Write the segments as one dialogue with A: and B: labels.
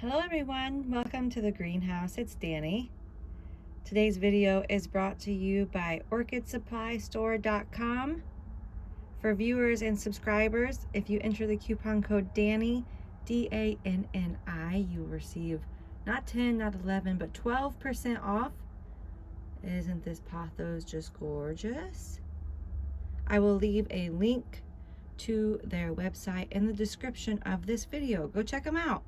A: Hello everyone, welcome to the greenhouse. It's Danny. Today's video is brought to you by orchidsupply.store.com. For viewers and subscribers, if you enter the coupon code DANNI, D-A-N-N-I, you will receive not 10, not 11, but 12% off. Isn't this pothos just gorgeous? I will leave a link to their website in the description of this video. Go check them out.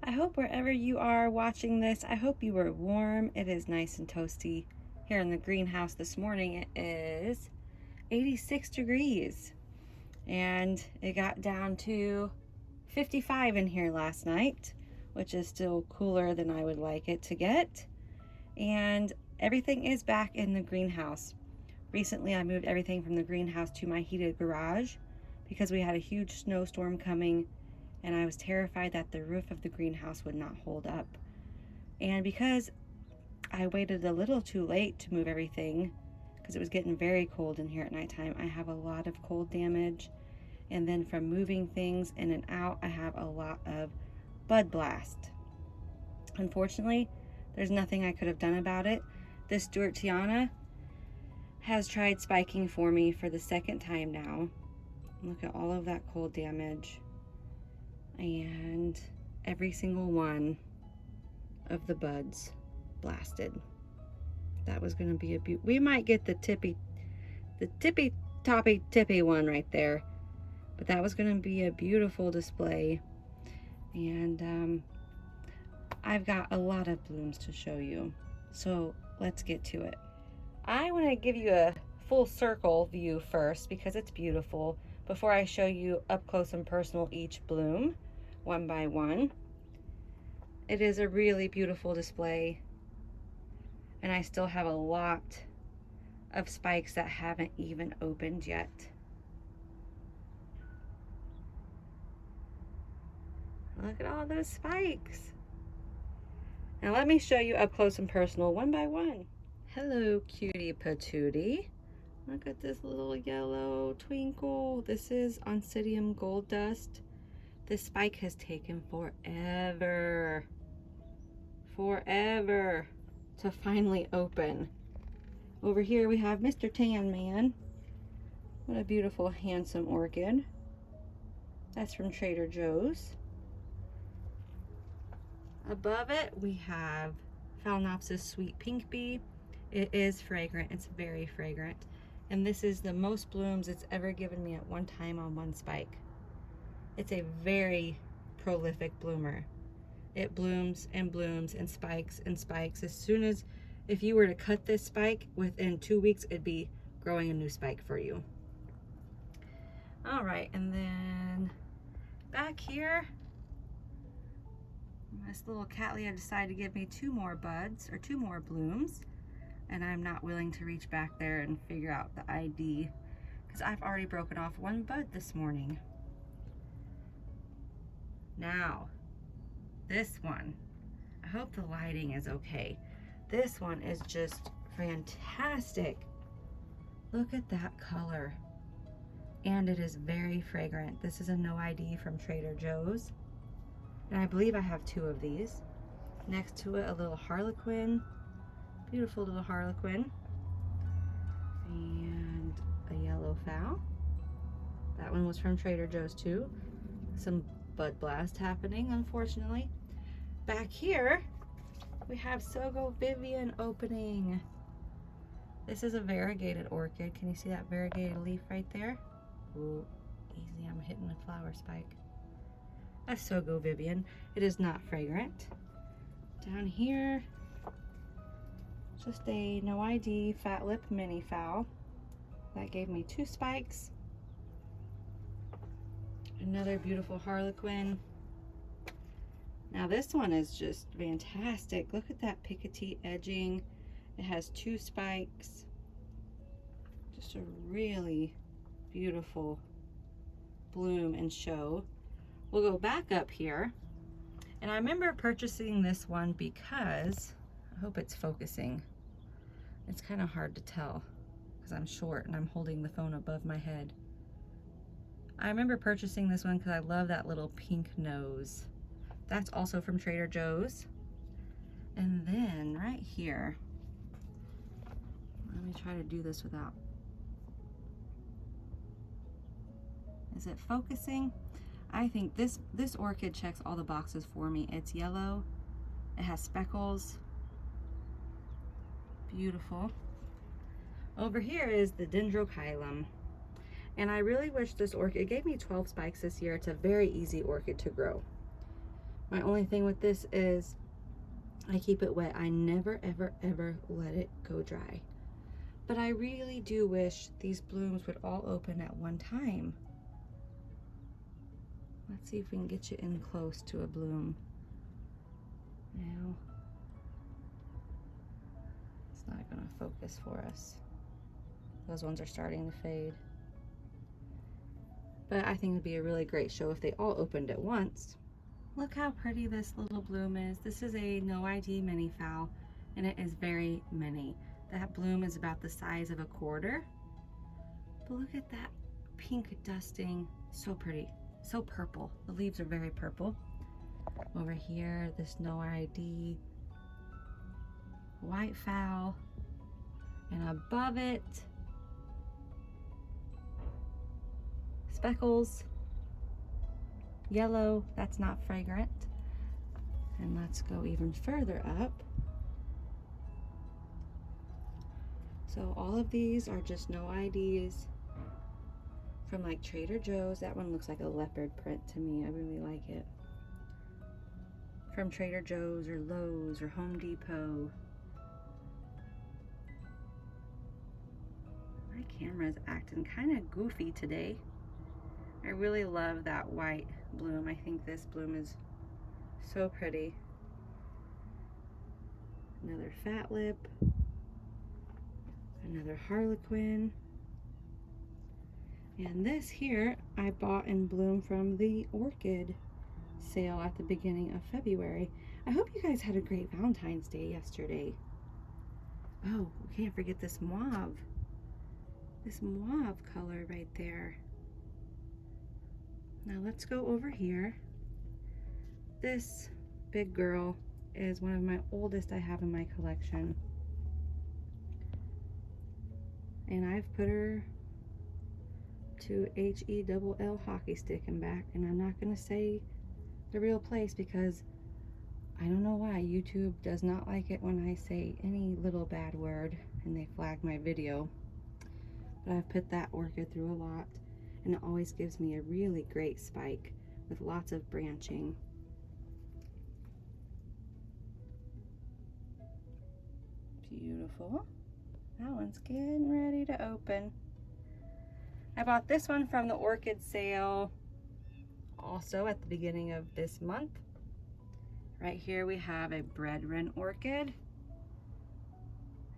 A: I hope wherever you are watching this, I hope you were warm. It is nice and toasty here in the greenhouse this morning. It is 86 degrees and it got down to 55 in here last night, which is still cooler than I would like it to get. And everything is back in the greenhouse. Recently, I moved everything from the greenhouse to my heated garage because we had a huge snowstorm coming and I was terrified that the roof of the greenhouse would not hold up. And because I waited a little too late to move everything, because it was getting very cold in here at nighttime, I have a lot of cold damage. And then from moving things in and out, I have a lot of bud blast. Unfortunately, there's nothing I could have done about it. This Dendrocylum has tried spiking for me for the second time now. Look at all of that cold damage. And every single one of the buds blasted. That was going to be a we might get the tippy toppy one right there, but that was going to be a beautiful display. And I've got a lot of blooms to show you, so let's get to it. I want to give you a full circle view first because it's beautiful before I show you up close and personal each bloom one by one. It is a really beautiful display, and I still have a lot of spikes that haven't even opened yet. Look at all those spikes. Now let me show you up close and personal one by one. Hello, cutie patootie. Look at this little yellow twinkle. This is Oncidium gold dust. This spike has taken forever to finally open. Over here we have Mr. Tan Man. What a beautiful, handsome orchid. That's from Trader Joe's. Above it we have Phalaenopsis Sweet Pink Bee. It is fragrant, it's very fragrant. And this is the most blooms it's ever given me at one time on one spike. It's a very prolific bloomer. It blooms and blooms and spikes and spikes. As soon as, if you were to cut this spike, within 2 weeks, it'd be growing a new spike for you. All right, and then back here, this little cattleya decided to give me 2 more buds, or 2 more blooms, and I'm not willing to reach back there and figure out the ID, because I've already broken off 1 bud this morning. Now, this one, I hope the lighting is okay. This one is just fantastic. Look at that color. And it is very fragrant. This is a no ID from Trader Joe's. And I believe I have 2 of these. Next to it, a little harlequin. Beautiful little harlequin. And a yellow fowl. That one was from Trader Joe's too. Some bud blast happening, unfortunately. Back here we have Sogo Vivian opening. This is a variegated orchid. Can you see that variegated leaf right there? Ooh, easy, I'm hitting a flower spike. A Sogo Vivian. It is not fragrant. Down here, just a no ID fat lip mini fowl. That gave me 2 spikes. Another beautiful harlequin. Now this one is just fantastic. Look at that picotee edging. It has 2 spikes. Just a really beautiful bloom and show. We'll go back up here. And I remember purchasing this one because, I hope it's focusing. It's kind of hard to tell because I'm short and I'm holding the phone above my head. I remember purchasing this one because I love that little pink nose. That's also from Trader Joe's. And then right here, let me try to do this without, is it focusing? I think this orchid checks all the boxes for me. It's yellow, it has speckles, beautiful. Over here is the Dendrocylum. And I really wish this orchid, it gave me 12 spikes this year. It's a very easy orchid to grow. My only thing with this is I keep it wet. I never, ever, ever let it go dry. But I really do wish these blooms would all open at one time. Let's see if we can get you in close to a bloom. Now, it's not gonna focus for us. Those ones are starting to fade. But I think it'd be a really great show if they all opened at once. Look how pretty this little bloom is. This is a no ID mini phal, and it is very mini. That bloom is about the size of a quarter. But look at that pink dusting, so pretty, so purple. The leaves are very purple. Over here, this no ID white phal, and above it, speckles, yellow, that's not fragrant. And let's go even further up. So all of these are just no IDs from like Trader Joe's. That one looks like a leopard print to me. I really like it. From Trader Joe's or Lowe's or Home Depot. My camera's acting kind of goofy today. I really love that white bloom. I think this bloom is so pretty. Another fat lip. Another harlequin. And this here I bought in bloom from the orchid sale at the beginning of February. I hope you guys had a great Valentine's Day yesterday. Oh, we can't forget this mauve. This mauve color right there. Now let's go over here. This big girl is one of my oldest I have in my collection. And I've put her to HELL hockey stick and back, and I'm not gonna say the real place because I don't know why YouTube does not like it when I say any little bad word and they flag my video. But I've put that orchid through a lot, and it always gives me a really great spike with lots of branching. Beautiful. That one's getting ready to open. I bought this one from the orchid sale also at the beginning of this month. Right here we have a bread wren orchid.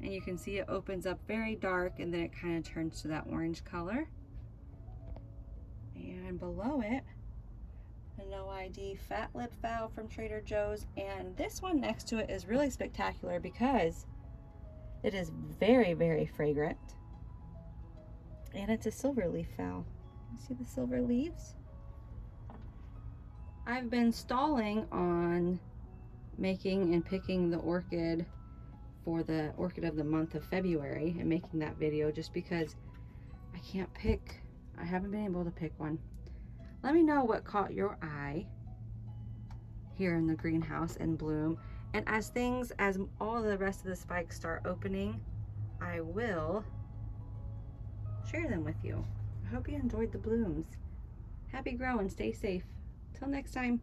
A: And you can see it opens up very dark and then it kind of turns to that orange color. And below it, a no ID fat lip phal from Trader Joe's. And this one next to it is really spectacular because it is very, very fragrant. And it's a silver leaf phal. You see the silver leaves? I've been stalling on making and picking the orchid for the orchid of the month of February and making that video just because I can't pick. I haven't been able to pick one. Let me know what caught your eye here in the greenhouse and bloom. And as all the rest of the spikes start opening, I will share them with you. I hope you enjoyed the blooms. Happy growing, stay safe. Till next time.